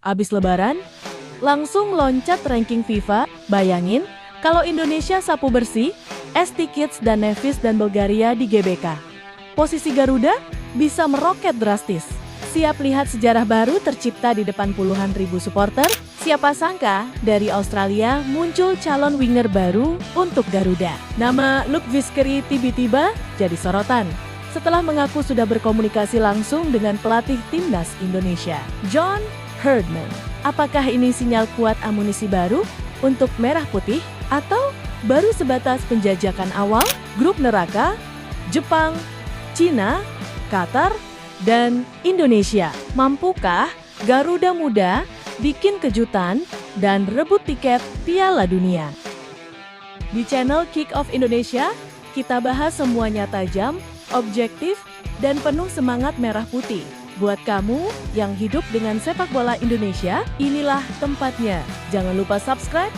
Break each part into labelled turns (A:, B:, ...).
A: Abis Lebaran, langsung loncat ranking FIFA. Bayangin, kalau Indonesia sapu bersih, ST Kids dan Nevis dan Bulgaria di GBK. Posisi Garuda bisa meroket drastis. Siap lihat sejarah baru tercipta di depan puluhan ribu supporter? Siapa sangka dari Australia muncul calon winger baru untuk Garuda. Nama Luke Vizqueri tiba-tiba jadi sorotan setelah mengaku sudah berkomunikasi langsung dengan pelatih timnas Indonesia, John Herdman. Apakah ini sinyal kuat amunisi baru untuk Merah Putih atau baru sebatas penjajakan awal? Grup neraka, Jepang, Cina, Qatar, dan Indonesia. Mampukah Garuda Muda bikin kejutan dan rebut tiket Piala Dunia? Di channel Kick Off Indonesia, kita bahas semuanya tajam, objektif, dan penuh semangat merah putih. Buat kamu yang hidup dengan sepak bola Indonesia, inilah tempatnya. Jangan lupa subscribe,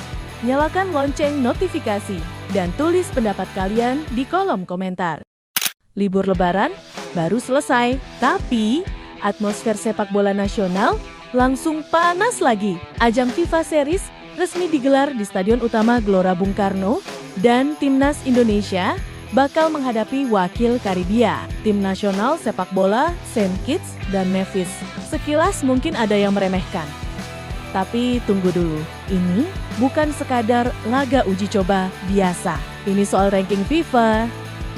A: nyalakan lonceng notifikasi, dan tulis pendapat kalian di kolom komentar. Libur Lebaran baru selesai, tapi atmosfer sepak bola nasional langsung panas lagi. Ajang FIFA Series resmi digelar di Stadion Utama Gelora Bung Karno dan Timnas Indonesia bakal menghadapi wakil Karibia, tim nasional sepak bola St. Kitts dan Nevis. Sekilas mungkin ada yang meremehkan. Tapi tunggu dulu, ini bukan sekadar laga uji coba biasa. Ini soal ranking FIFA,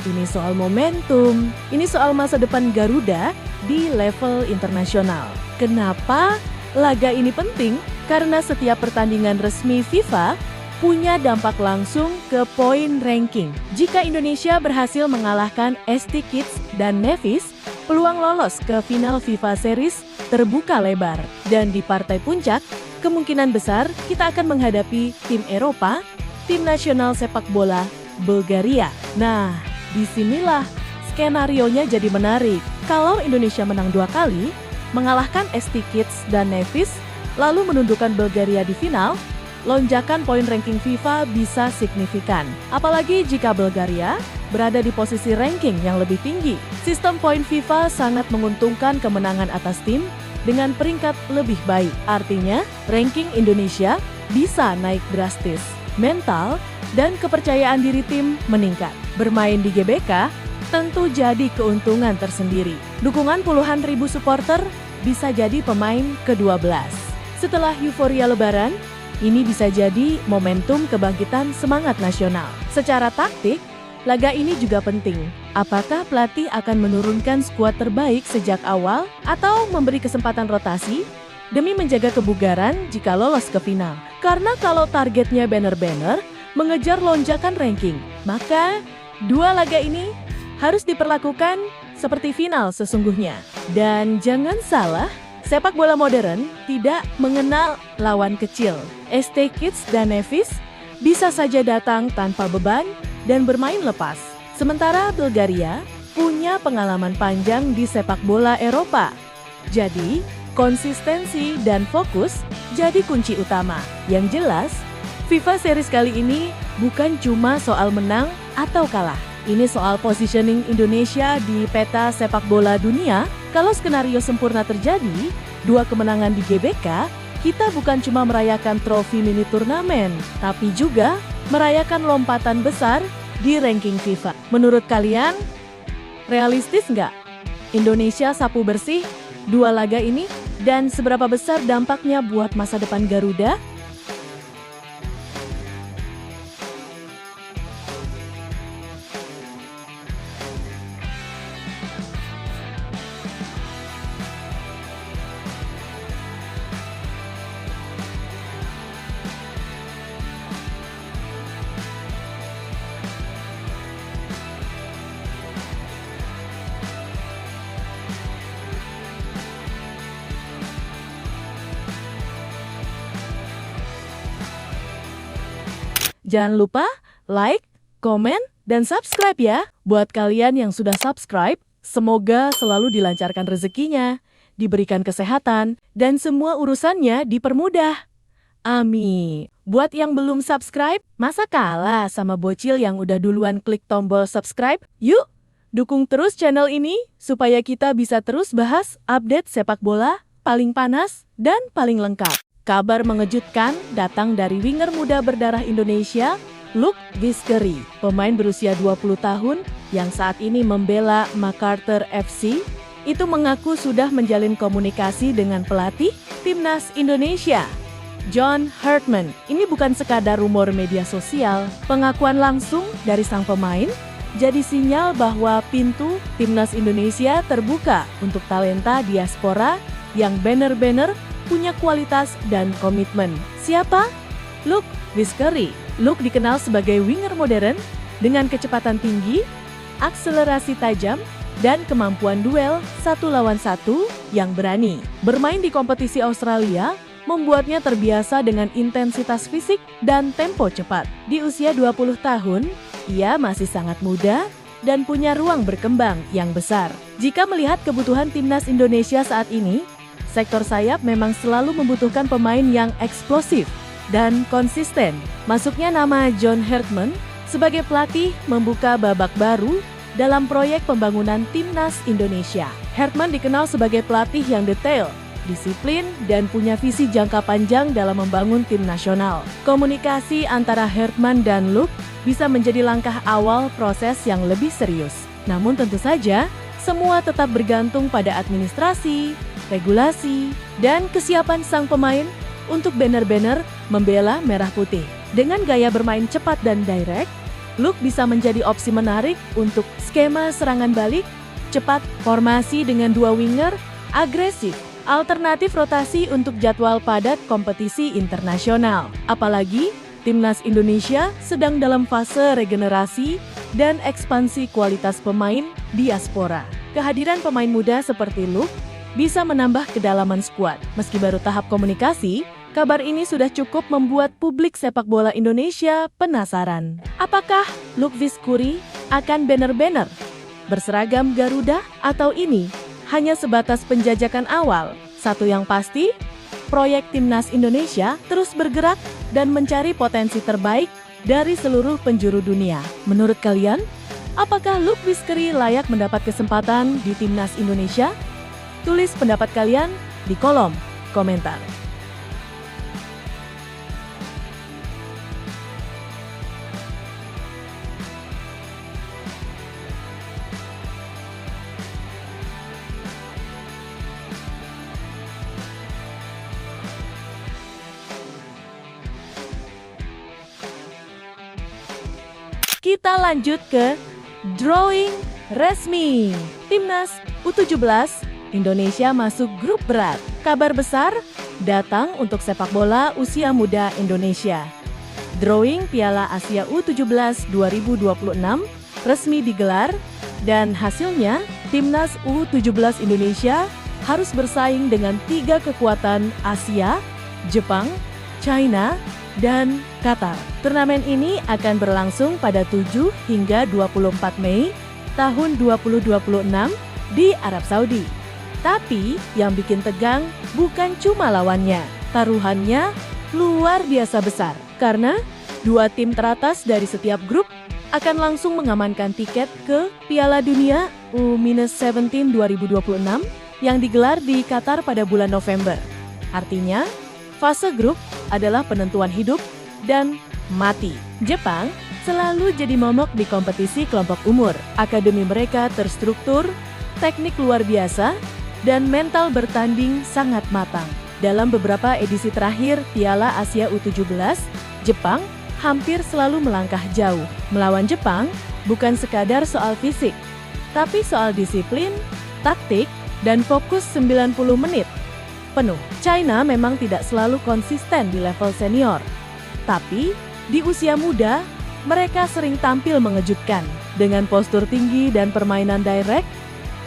A: ini soal momentum, ini soal masa depan Garuda di level internasional. Kenapa laga ini penting? Karena setiap pertandingan resmi FIFA punya dampak langsung ke poin ranking. Jika Indonesia berhasil mengalahkan ST Kids dan Nevis, peluang lolos ke final FIFA Series terbuka lebar. Dan di partai puncak, kemungkinan besar kita akan menghadapi tim Eropa, tim nasional sepak bola Bulgaria. Nah, disinilah skenarionya jadi menarik. Kalau Indonesia menang 2 kali, mengalahkan ST Kids dan Nevis, lalu menundukkan Bulgaria di final, lonjakan poin ranking FIFA bisa signifikan. Apalagi jika Bulgaria berada di posisi ranking yang lebih tinggi. Sistem poin FIFA sangat menguntungkan kemenangan atas tim dengan peringkat lebih baik. Artinya, ranking Indonesia bisa naik drastis. Mental dan kepercayaan diri tim meningkat. Bermain di GBK tentu jadi keuntungan tersendiri. Dukungan puluhan ribu supporter bisa jadi pemain ke-12. Setelah euforia Lebaran, ini bisa jadi momentum kebangkitan semangat nasional. Secara taktik, laga ini juga penting. Apakah pelatih akan menurunkan skuad terbaik sejak awal atau memberi kesempatan rotasi demi menjaga kebugaran jika lolos ke final? Karena kalau targetnya banner-banner, mengejar lonjakan ranking, maka 2 laga ini harus diperlakukan seperti final sesungguhnya. Dan jangan salah, sepak bola modern tidak mengenal lawan kecil. ST Kids dan Nevis bisa saja datang tanpa beban dan bermain lepas. Sementara Bulgaria punya pengalaman panjang di sepak bola Eropa. Jadi, konsistensi dan fokus jadi kunci utama. Yang jelas, FIFA Series kali ini bukan cuma soal menang atau kalah. Ini soal positioning Indonesia di peta sepak bola dunia. Kalau skenario sempurna terjadi, 2 kemenangan di GBK, kita bukan cuma merayakan trofi mini turnamen, tapi juga merayakan lompatan besar di ranking FIFA. Menurut kalian, realistis nggak Indonesia sapu bersih 2 laga ini? Dan seberapa besar dampaknya buat masa depan Garuda? Jangan lupa like, komen, dan subscribe ya. Buat kalian yang sudah subscribe, semoga selalu dilancarkan rezekinya, diberikan kesehatan, dan semua urusannya dipermudah. Amin. Buat yang belum subscribe, masa kalah sama bocil yang udah duluan klik tombol subscribe? Yuk, dukung terus channel ini supaya kita bisa terus bahas update sepak bola paling panas, dan paling lengkap. Kabar mengejutkan datang dari winger muda berdarah Indonesia, Luke Vizqueri, pemain berusia 20 tahun yang saat ini membela MacArthur FC, itu mengaku sudah menjalin komunikasi dengan pelatih Timnas Indonesia, John Hartman. Ini bukan sekadar rumor media sosial, pengakuan langsung dari sang pemain jadi sinyal bahwa pintu Timnas Indonesia terbuka untuk talenta diaspora yang benar-benar punya kualitas dan komitmen. Siapa? Luke Vizqueri. Luke dikenal sebagai winger modern dengan kecepatan tinggi, akselerasi tajam, dan kemampuan duel 1 lawan 1 yang berani. Bermain di kompetisi Australia membuatnya terbiasa dengan intensitas fisik dan tempo cepat. Di usia 20 tahun, ia masih sangat muda dan punya ruang berkembang yang besar. Jika melihat kebutuhan Timnas Indonesia saat ini, sektor sayap memang selalu membutuhkan pemain yang eksplosif dan konsisten. Masuknya nama John Hartman sebagai pelatih membuka babak baru dalam proyek pembangunan Timnas Indonesia. Hartman dikenal sebagai pelatih yang detail, disiplin, dan punya visi jangka panjang dalam membangun tim nasional. Komunikasi antara Hartman dan Luke bisa menjadi langkah awal proses yang lebih serius. Namun tentu saja, semua tetap bergantung pada administrasi, regulasi, dan kesiapan sang pemain untuk benar-benar membela merah putih. Dengan gaya bermain cepat dan direct, Luke bisa menjadi opsi menarik untuk skema serangan balik, cepat, formasi dengan 2 winger, agresif, alternatif rotasi untuk jadwal padat kompetisi internasional. Apalagi, Timnas Indonesia sedang dalam fase regenerasi dan ekspansi kualitas pemain diaspora. Kehadiran pemain muda seperti Luke bisa menambah kedalaman skuad. Meski baru tahap komunikasi, kabar ini sudah cukup membuat publik sepak bola Indonesia penasaran. Apakah Luke Vizqueri akan benar-benar berseragam Garuda atau ini hanya sebatas penjajakan awal? Satu yang pasti, proyek Timnas Indonesia terus bergerak dan mencari potensi terbaik dari seluruh penjuru dunia. Menurut kalian, apakah Luke Vizqueri layak mendapat kesempatan di Timnas Indonesia? Tulis pendapat kalian di kolom komentar. Kita lanjut ke drawing resmi. Timnas U17 Indonesia masuk grup berat. Kabar besar datang untuk sepak bola usia muda Indonesia. Drawing Piala Asia U17 2026 resmi digelar dan hasilnya Timnas U17 Indonesia harus bersaing dengan 3 kekuatan Asia, Jepang, China, dan Qatar. Turnamen ini akan berlangsung pada 7 hingga 24 Mei tahun 2026 di Arab Saudi. Tapi yang bikin tegang bukan cuma lawannya, taruhannya luar biasa besar. Karena 2 tim teratas dari setiap grup akan langsung mengamankan tiket ke Piala Dunia U-17 2026 yang digelar di Qatar pada bulan November. Artinya, fase grup adalah penentuan hidup dan mati. Jepang selalu jadi momok di kompetisi kelompok umur. Akademi mereka terstruktur, teknik luar biasa, dan mental bertanding sangat matang. Dalam beberapa edisi terakhir Piala Asia U17, Jepang hampir selalu melangkah jauh. Melawan Jepang bukan sekadar soal fisik, tapi soal disiplin, taktik, dan fokus 90 menit penuh. China memang tidak selalu konsisten di level senior, tapi di usia muda, mereka sering tampil mengejutkan. Dengan postur tinggi dan permainan direct,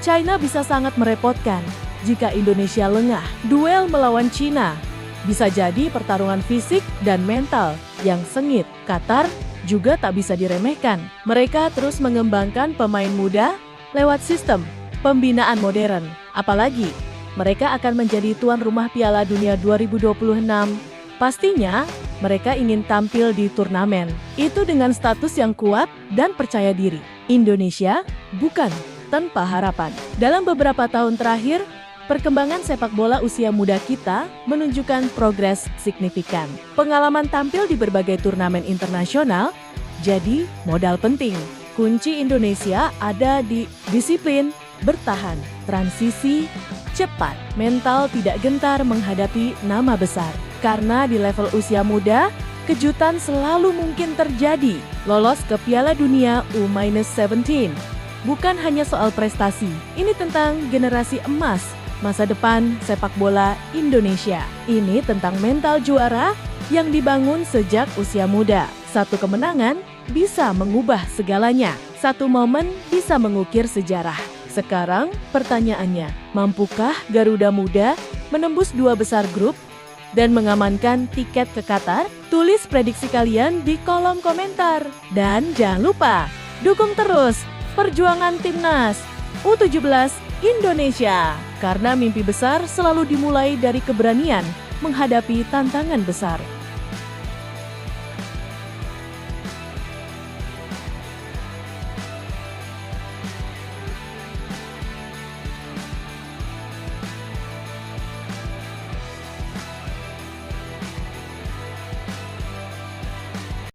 A: China bisa sangat merepotkan jika Indonesia lengah. Duel melawan China bisa jadi pertarungan fisik dan mental yang sengit. Qatar juga tak bisa diremehkan. Mereka terus mengembangkan pemain muda lewat sistem pembinaan modern. Apalagi mereka akan menjadi tuan rumah Piala Dunia 2026. Pastinya, mereka ingin tampil di turnamen. Itu dengan status yang kuat dan percaya diri. Indonesia bukan tanpa harapan. Dalam beberapa tahun terakhir, Perkembangan sepak bola usia muda kita menunjukkan progres signifikan. Pengalaman tampil di berbagai turnamen internasional jadi modal penting. Kunci Indonesia ada di disiplin, bertahan, transisi, cepat, mental tidak gentar menghadapi nama besar. Karena di level usia muda, kejutan selalu mungkin terjadi. Lolos ke Piala Dunia U-17 bukan hanya soal prestasi, ini tentang generasi emas, masa depan sepak bola Indonesia. Ini tentang mental juara yang dibangun sejak usia muda. Satu kemenangan bisa mengubah segalanya. Satu momen bisa mengukir sejarah. Sekarang pertanyaannya, mampukah Garuda Muda menembus 2 besar grup dan mengamankan tiket ke Qatar? Tulis prediksi kalian di kolom komentar. Dan jangan lupa, dukung terus perjuangan Timnas U17 Indonesia. Karena mimpi besar selalu dimulai dari keberanian menghadapi tantangan besar.